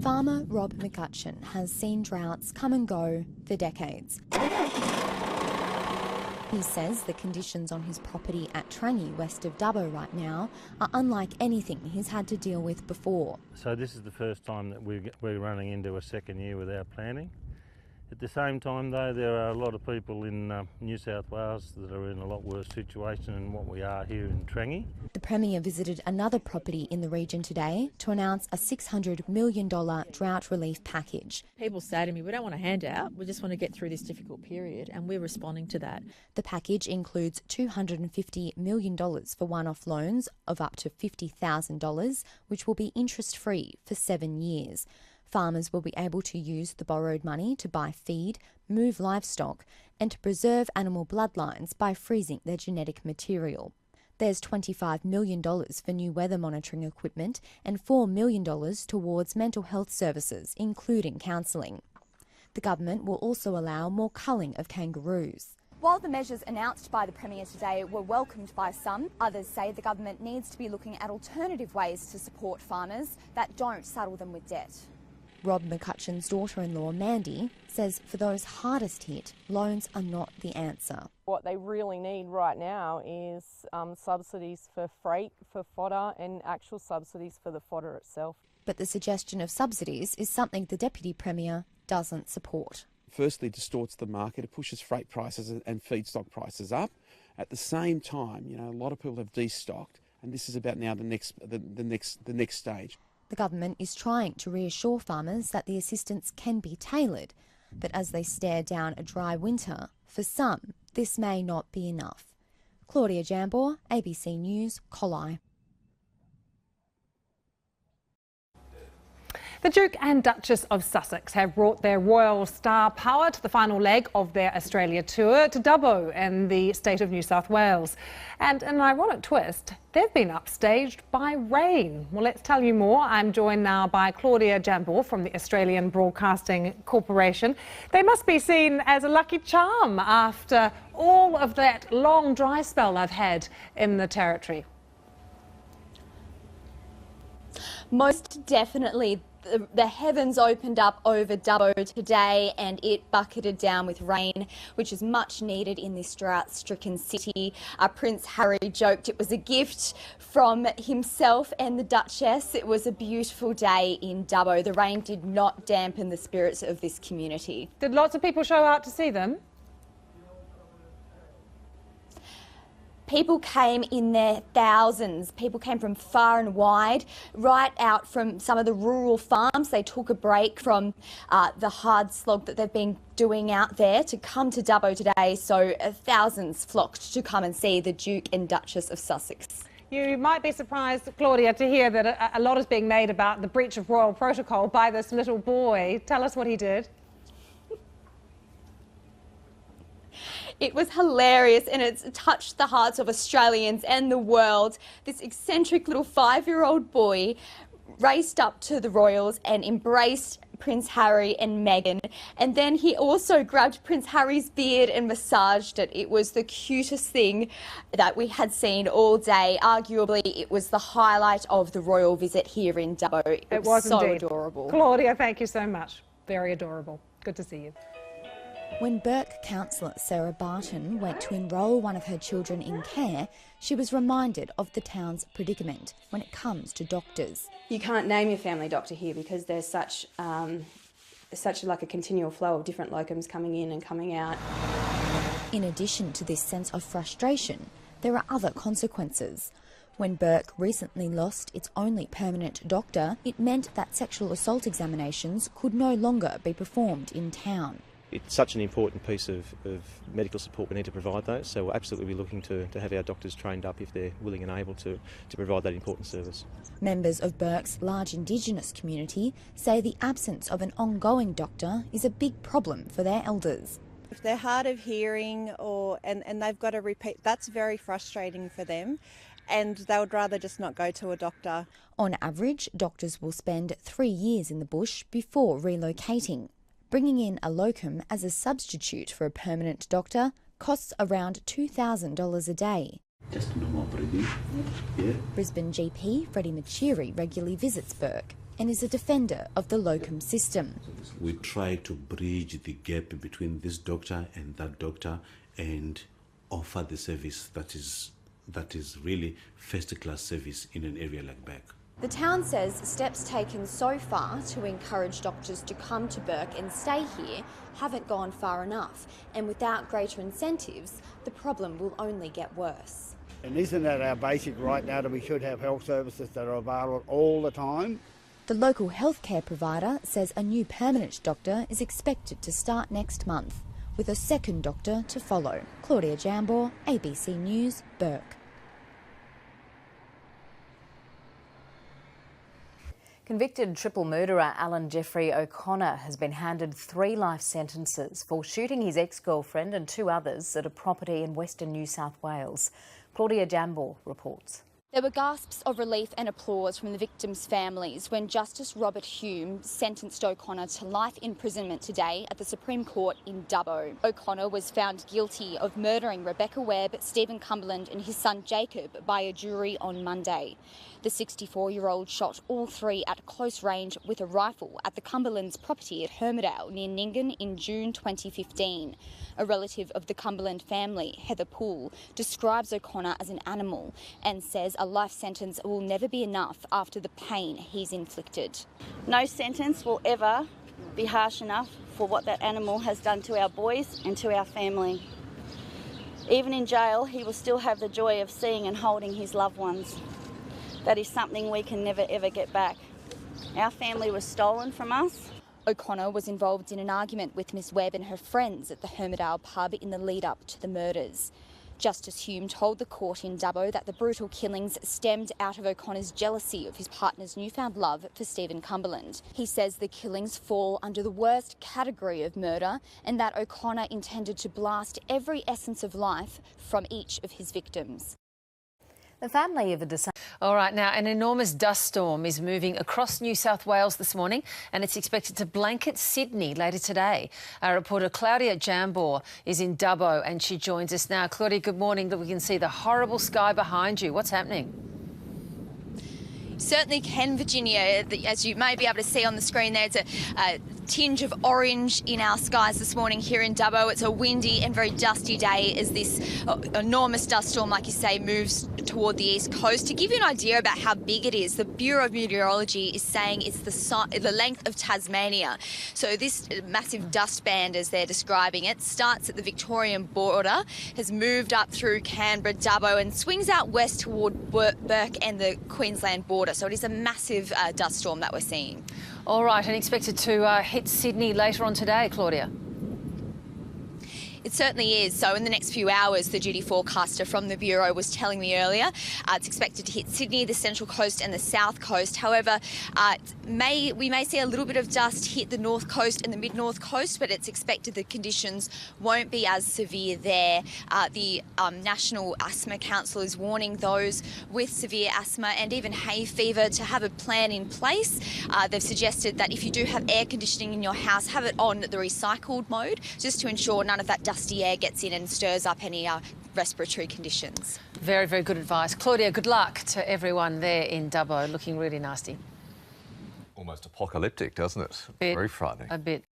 Farmer Rob McCutcheon has seen droughts come and go for decades. He says the conditions on his property at Trangie, west of Dubbo right now, are unlike anything he's had to deal with before. So this is the first time that we're running into a second year without planting. At the same time though, there are a lot of people in New South Wales that are in a lot worse situation than what we are here in Trangie. The Premier visited another property in the region today to announce a $600 million drought relief package. People say to me, we don't want a handout, we just want to get through this difficult period, and we're responding to that. The package includes $250 million for one-off loans of up to $50,000, which will be interest-free for 7 years. Farmers will be able to use the borrowed money to buy feed, move livestock, and to preserve animal bloodlines by freezing their genetic material. There's $25 million for new weather monitoring equipment and $4 million towards mental health services, including counselling. The government will also allow more culling of kangaroos. While the measures announced by the Premier today were welcomed by some, others say the government needs to be looking at alternative ways to support farmers that don't saddle them with debt. Rob McCutcheon's daughter-in-law, Mandy, says for those hardest hit, loans are not the answer. What they really need right now is subsidies for freight, for fodder, and actual subsidies for the fodder itself. But the suggestion of subsidies is something the Deputy Premier doesn't support. Firstly, distorts the market, it pushes freight prices and feedstock prices up. At the same time, a lot of people have destocked, and this is about now the next stage. The government is trying to reassure farmers that the assistance can be tailored, but as they stare down a dry winter, for some, this may not be enough. Claudia Jambor, ABC News, Collie. The Duke and Duchess of Sussex have brought their royal star power to the final leg of their Australia tour to Dubbo in the state of New South Wales. And in an ironic twist, they've been upstaged by rain. Well, let's tell you more. I'm joined now by Claudia Jambor from the Australian Broadcasting Corporation. They must be seen as a lucky charm after all of that long dry spell I've had in the Territory. Most definitely. The heavens opened up over Dubbo today and it bucketed down with rain, which is much needed in this drought-stricken city. Prince Harry joked it was a gift from himself and the Duchess. It was a beautiful day in Dubbo. The rain did not dampen the spirits of this community. Did lots of people show out to see them? People came in their thousands. People came from far and wide, right out from some of the rural farms. They took a break from the hard slog that they've been doing out there to come to Dubbo today. So thousands flocked to come and see the Duke and Duchess of Sussex. You might be surprised, Claudia, to hear that a lot is being made about the breach of royal protocol by this little boy. Tell us what he did. It was hilarious and it's touched the hearts of Australians and the world. This eccentric little 5-year-old boy raced up to the royals and embraced Prince Harry and Meghan, and then he also grabbed Prince Harry's beard and massaged it. It was the cutest thing that we had seen all day. Arguably, it was the highlight of the royal visit here in Dubbo. It was so indeed adorable. Claudia, thank you so much. Very adorable. Good to see you. When Burke counsellor Sarah Barton went to enrol one of her children in care, she was reminded of the town's predicament when it comes to doctors. You can't name your family doctor here because there's such like a continual flow of different locums coming in and coming out. In addition to this sense of frustration, there are other consequences. When Burke recently lost its only permanent doctor, it meant that sexual assault examinations could no longer be performed in town. It's such an important piece of medical support. We need to provide those, so we'll absolutely be looking to have our doctors trained up if they're willing and able to provide that important service. Members of Burke's large Indigenous community say the absence of an ongoing doctor is a big problem for their elders. If they're hard of hearing and they've got to repeat, that's very frustrating for them, and they would rather just not go to a doctor. On average, doctors will spend 3 years in the bush before relocating. Bringing in a locum as a substitute for a permanent doctor costs around $2,000 a day. Just normal breathing. Yeah. Brisbane GP Freddie Machiri regularly visits Burke. and is a defender of the locum system. We try to bridge the gap between this doctor and that doctor and offer the service that is really first-class service in an area like Burke. The town says steps taken so far to encourage doctors to come to Burke and stay here haven't gone far enough, and without greater incentives, the problem will only get worse. And isn't that our basic right now, that we should have health services that are available all the time? The local healthcare provider says a new permanent doctor is expected to start next month, with a second doctor to follow. Claudia Jambor, ABC News, Burke. Convicted triple murderer Alan Jeffrey O'Connor has been handed 3 life sentences for shooting his ex-girlfriend and 2 others at a property in Western New South Wales. Claudia Jambor reports. There were gasps of relief and applause from the victims' families when Justice Robert Hume sentenced O'Connor to life imprisonment today at the Supreme Court in Dubbo. O'Connor was found guilty of murdering Rebecca Webb, Stephen Cumberland and his son Jacob by a jury on Monday. The 64-year-old shot all 3 at close range with a rifle at the Cumberland's property at Hermidale near Nyngan in June 2015. A relative of the Cumberland family, Heather Poole, describes O'Connor as an animal and says a life sentence will never be enough after the pain he's inflicted. No sentence will ever be harsh enough for what that animal has done to our boys and to our family. Even in jail, he will still have the joy of seeing and holding his loved ones. That is something we can never ever get back. Our family was stolen from us. O'Connor was involved in an argument with Miss Webb and her friends at the Hermidale pub in the lead-up to the murders. Justice Hume told the court in Dubbo that the brutal killings stemmed out of O'Connor's jealousy of his partner's newfound love for Stephen Cumberland. He says the killings fall under the worst category of murder and that O'Connor intended to blast every essence of life from each of his victims. The family of a disabled... All right, now an enormous dust storm is moving across New South Wales this morning and it's expected to blanket Sydney later today. Our reporter Claudia Jambor is in Dubbo and she joins us now. Claudia, good morning. We can see the horrible sky behind you. What's happening? Certainly can, Virginia. As you may be able to see on the screen there, it's a tinge of orange in our skies this morning here in Dubbo. It's a windy and very dusty day as this enormous dust storm, like you say, moves toward the east coast. To give you an idea about how big it is, the Bureau of Meteorology is saying it's the length of Tasmania. So this massive dust band, as they're describing it, starts at the Victorian border, has moved up through Canberra, Dubbo and swings out west toward Burke and the Queensland border. So it is a massive dust storm that we're seeing. All right, and expected to hit Sydney later on today, Claudia. It certainly is. So in the next few hours, the duty forecaster from the Bureau was telling me earlier, it's expected to hit Sydney, the Central Coast and the South Coast. However, we may see a little bit of dust hit the North Coast and the Mid-North Coast, but it's expected the conditions won't be as severe there. The National Asthma Council is warning those with severe asthma and even hay fever to have a plan in place. They've suggested that if you do have air conditioning in your house, have it on the recycled mode, just to ensure none of that dusty air gets in and stirs up any respiratory conditions. Very, very good advice. Claudia, good luck to everyone there in Dubbo. Looking really nasty. Almost apocalyptic, doesn't it? Very frightening. A bit.